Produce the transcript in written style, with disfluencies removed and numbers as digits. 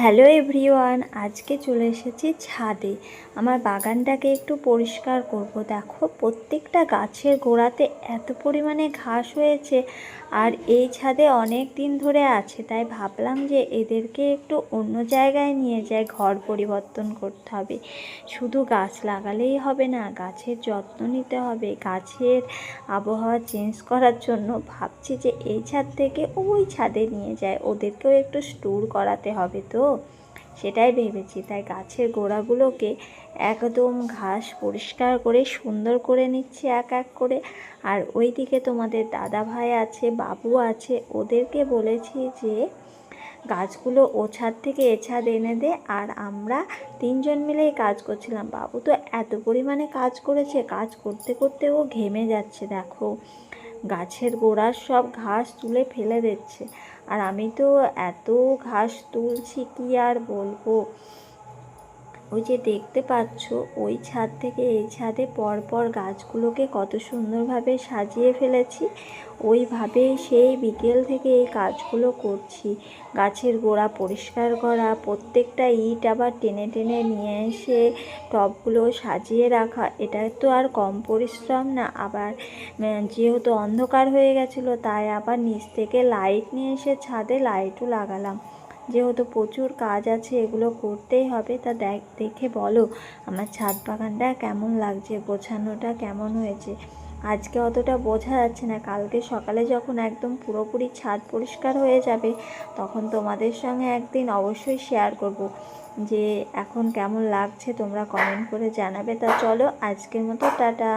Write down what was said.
Hello everyone, আজকে চলে এসেছি ছাদে। আমার বাগানটাকে একটু পরিষ্কার করব। দেখো, প্রত্যেকটা গাছের গোড়াতে এত পরিমাণে ঘাস হয়েছে, আর এই ছাদে অনেক দিন ধরে আছে। তাই ভাবলাম যে এদেরকে একটু অন্য জায়গায় নিয়ে যাই, ঘর পরিবর্তন করতে হবে। শুধু গাছ লাগালেই হবে না, গাছের যত্ন নিতে হবে। গাছের আবহাওয়া চেঞ্জ করার জন্য ভাবছি যে এই ছাদ থেকে ওই ছাদে নিয়ে যায়, ওদেরকেও একটু ট্যুর করাতে হবে, তো সেটাই ভেবেছি। তাই গাছের গোড়াগুলোকে একদম ঘাস পরিষ্কার করে সুন্দর করে নিচ্ছি এক এক করে। আর ওইদিকে তোমাদের দাদা ভাই আছে, বাবু আছে, ওদেরকে বলেছি যে গাছগুলো ও ছাদ থেকে এ ছাদ এনে দে। আর আমরা তিনজন মিলেই কাজ করছিলাম। বাবু তো এত পরিমাণে কাজ করেছে, কাজ করতে করতে ও ঘেমে যাচ্ছে। দেখো, গাছের গোড়ার সব ঘাস তুলে ফেলে দিচ্ছে, আর আমি তো এত ঘাস তুলছি কি আর বলবো। ওই যে দেখতে পাচ্ছ, ওই ছাদ থেকে এই ছাদে পরপর গাছগুলোকে কত সুন্দরভাবে সাজিয়ে ফেলেছি। ওইভাবেই সেই বিকেল থেকে এই কাজগুলো করছি। গাছের গোড়া পরিষ্কার করা, প্রত্যেকটা ইট আবার টেনে টেনে নিয়ে এসে টবগুলো সাজিয়ে রাখা, এটা তো আর কম পরিশ্রম না। আবার যেহেতু অন্ধকার হয়ে গেছিলো, তাই আবার নিচ থেকে লাইট নিয়ে এসে ছাদে লাইটও লাগালাম। যেহেতু প্রচুর কাজ আছে, এগুলো করতেই হবে। তা দেখে বলো আমার ছাদ বাগানটা কেমন লাগছে, গোছানোটা কেমন হয়েছে। আজকে অতটা বোঝা যাচ্ছে না, কালকে সকালে যখন একদম পুরোপুরি ছাদ পরিষ্কার হয়ে যাবে, তখন তোমাদের সঙ্গে একদিন অবশ্যই শেয়ার করব যে এখন কেমন লাগছে। তোমরা কমেন্ট করে জানাবে। তা চলো, আজকের মতো টাটা।